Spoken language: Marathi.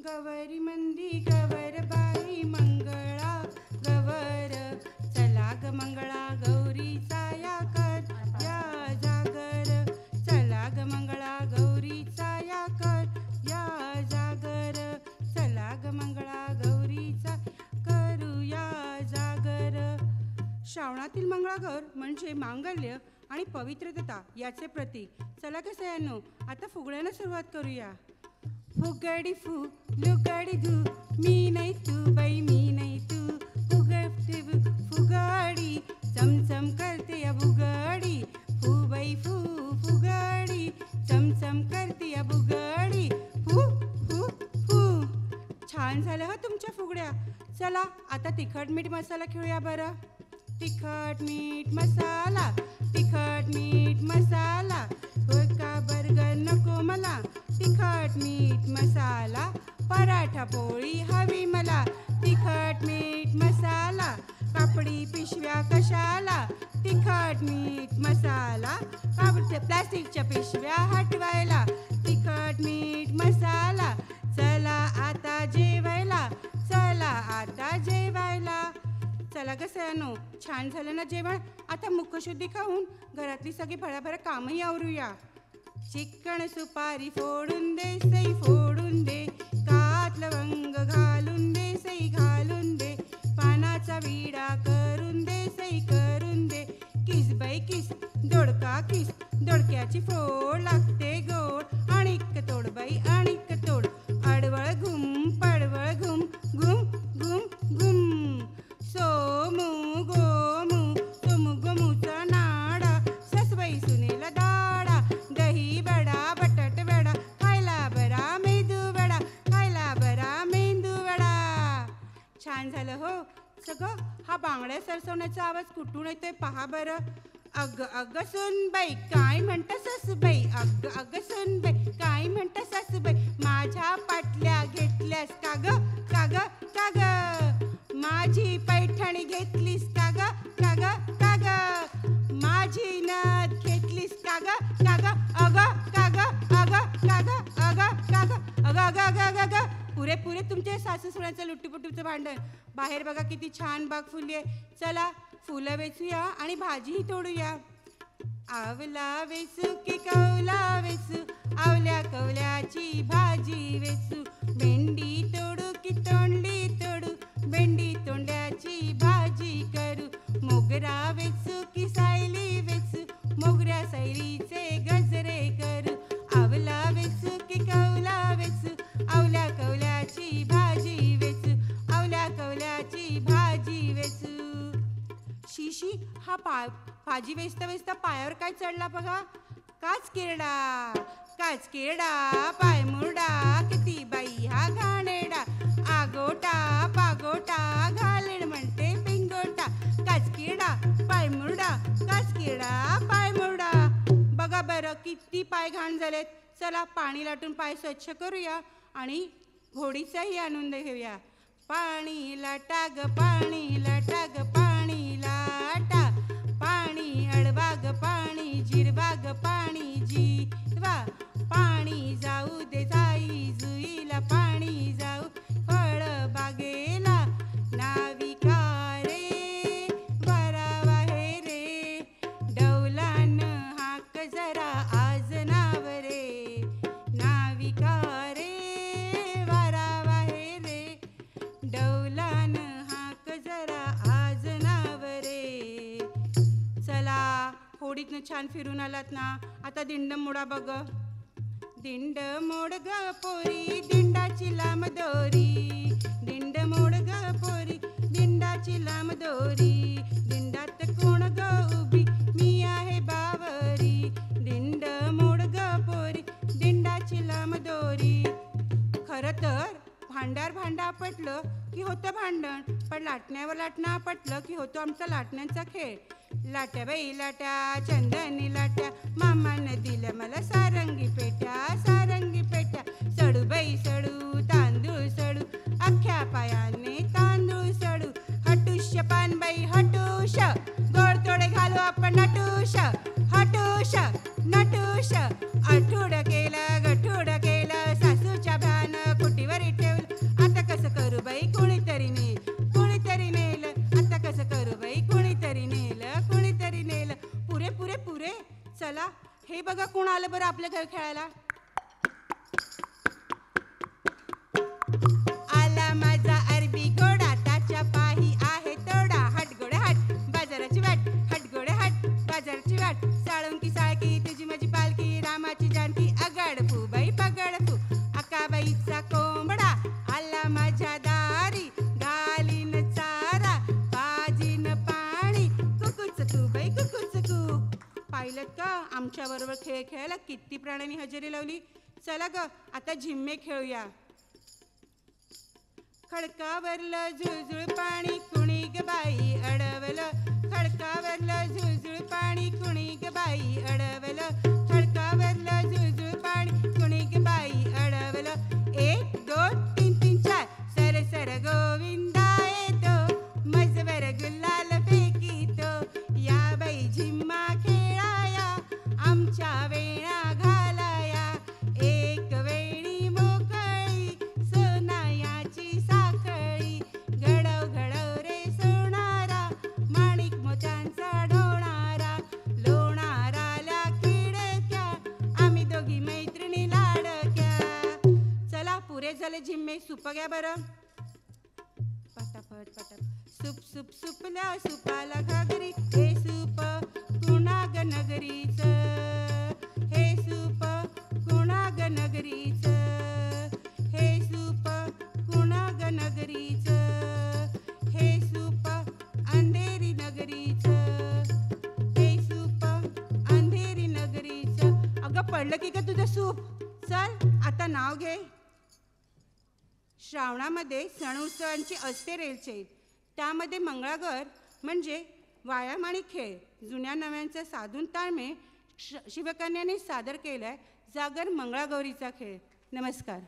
गवरी मंदी गवर बाई मंगळा गवर, चला ग मंगळा गौरीचा या कर या जागर, चला ग मंगळा गौरीचा या कर या जागर, चला ग मंगळा गौरीचा करूया जागर. श्रावणातील मंगळागौर म्हणजे मांगल्य आणि पवित्रता याचे प्रतीक. चला कसं यानो आता फुगड्यानं सुरुवात करूया. फुगडी फू लुगडी धू, मी नाही तू बाई मी नाही तू, फुगडी फुगडी चमचम करते या बुगडी, फू बाई फू फुगडी चमचम करते या बुगडी, फू फू फू. छान झालं हा तुमच्या फुगड्या. चला आता तिखट मीठ मसाला खेळूया बरं. तिखट मीठ मसाला, तिखट मीठ मसाला, होय का बर्गर नको मला, तिखट मीठ मसाला, पराठा पोळी हवी मला, तिखट मीठ मसाला, कापडी पिशव्या कशाला, तिखट मीठ मसाला, प्लास्टिकच्या पिशव्या हटवायला, तिखट मीठ मसाला. चला आता जेवायला, चला आता जेवायला. चला ग सयानो छान झालं ना जेवण. आता मुखशुद्धी खाऊन घरातली सगळी भराभरा कामही आवरूया. चिकन सुपारी फोडून दे सई फोडून दे, कात लवंग घालून दे सई घालून दे, पानाचा विडा करून दे सई करून दे, किस बाई किस दोडका किस, दोडक्याची फोड लागते गोड, आणिक तोड बाई आणिक तोड, अडवळ घुम पडवळ घुम घुम घुम घुम. सोमू गोमू सोमू गोमूचा नाडा, ससबाई सुनेला दाडा, दही बडा बटाट वडा, खायला बरा मेंदू वडा, खायला बरा मेंदू वडा. छान झालं हो सगळं. हा बांगड्या सरसवण्याचा आवाज कुठून येतोय पहा बरं. अग अग सुनबाई काय म्हणता सासूबाई, अग अग सुनबाई काय म्हणता सासूबाई, माझ्या पाटल्या घेतल्यास का ग का ग का ग, माझी पैठणी घेतलीस का ग का ग का ग, माझी नथ घेतलीस का ग का ग, अग का ग अग का ग अग का ग अग अग अग अग अग. पुरे पुरे तुमचे सासू सुनाचं लुट्टूपुट्टूचं भांडण. बाहेर बघा किती छान बाग फुलली आहे. चला फुलं वेचूया आणि भाजीही तोडूया. आवला वेचू की कवला वेचू, आवल्या कवल्याची भाजी वेचू, भेंडी तोडू की तोंडली तोडू, भेंडी तोंड्याची भाजी करू, मोगरा वेचू की सायली वेचू, मोगऱ्या सायलीचे गजरे करू, आवला वेचू की कवला वेचू, आवल्या कवल्याची भाजी वेचू, आवल्या कवल्याची भाजी वेचू. शिशी हा भाजी वेचता वेचता पायावर काय चढला बघा. काच किरडा पाय मुरडा, किती बाई हा घाणेडा, आगोटा पागोटा घालेण म्हणते पिंगोटा, काच किरडा पाय मुरडा, काच किरडा पाय मुरडा. बघा बरं किती पाय घाण झालेत. चला पाणी लाटून पाय स्वच्छ करूया आणि घोडीचाही आनंद घेऊया. पाणी लाटा ग पाणी लाटा ग पाणी लाटा, पाणी अडवा ग पाणी जिरवा ग पाणी जिरवा, पाणी जाऊ दे जाई जुईला पाणी जाऊ फळ बागेला, नाविका रे वरावा हे रे, डौलान हाक जरा आज नाव रे, नाविका रे वरावा हे रे, डौलान हाक जरा आज नाव रे. चला होडीतनं छान फिरून आलात ना. आता दिंड मोडा बघ. दिंड मोड ग पोरी दिंडाची लांब दोरी, दिंड मोड ग पोरी दिंडाची लांब दोरी, दिंडात कोण ग उभी मी आहे बावरी, दिंड मोड ग पोरी दिंडाची लांब दोरी. खरं तर भांडा पटलं की होतं भांडण, पण लाटण्यावर लाटणं पटलं की होतो आमचा लाटण्यांचा खेळ. लाट्या बाई लाट्या चंदनी लाट्या, मामानं दिलं मला सारंगी पेट्या सारंगी पेट्या, सडू बाई सडू तांदूळ सडू, अख्ख्या पायाने तांदूळ सडू, हटुष पानबाई हटुष, गोड तोडे घालू आपण नटुष हटुष नटुष. आठवड केलं गठुड केलं, सासूच्या भ्यानं कुटीवर ठेवलं हे बघा कोण आलं बरं आपल्या घर खेळायला. आला माझा अरबी घोडा, त्याच्या पायी आहे तोडा. हट गोडे हट बाजाराची वाट, हट गोडे हट बाजाराची वाट. साळुंकी साळकी तुझी माझी पालकी, रामाची जानकी अगड फू बाई पगड फू. अकाबाईचा कोंबडा आला माझ्या दारी, घालीन चारा पाजीन पाणी. कुकूच कू बाई कुकूच कू. पाहिलं का आमच्या बरोबर खेळ खेळायला किती प्राण्यांनी हजेरी लावली. चला ग आता झिम्मे खेळूया. खडकावरलं झुळझुळ पाणी कुणी ग बाई अडवलं. खडकावरलं झुळझुळ पाणी कुणी ग बाई अडवलं. खडकावरलं झुळझुळ पाणी कुणी ग बाई अडवलं. 1 2 3 3 4 सर सर गोविंदा येतो, मजवर गुलाल फेकीतो. या बाई झिम्मा खेळाया, आमच्या वेणा घालाया. एक वेणी मोकळी सोनायाची साखळी. घडव घडव रे सोनारा, माणिक मोत्यांचा ढोणारा. लोणाराल्या खिडक्या, आम्ही दोघी मैत्रिणी लाडक्या. चला पुरे झाले झिम्मे, सुप घ्या बरं पटापट पटापट. सुप सुप सुपल्या सुपाला घागरी, हे सूप कुणा ग नगरीचं. हे सूप कुणा ग नगरीचं. हे सूप कुणा ग नगरीचं. हे सूप अंधेरी नगरीचं. हे सूप अंधेरी नगरीचं. अगं पडलं की का तुझं सूप. चल आता नाव घे. श्रावणामध्ये सण उत्सवांची असते रेलचेल. त्यामध्ये मंगळागौर म्हणजे व्यायाम आणि खेळ, जुन्या नव्यांचा साधून ताळमेळ शिवकन्याने सादर केलाय जागर मंगळागौरीचा खेळ. नमस्कार.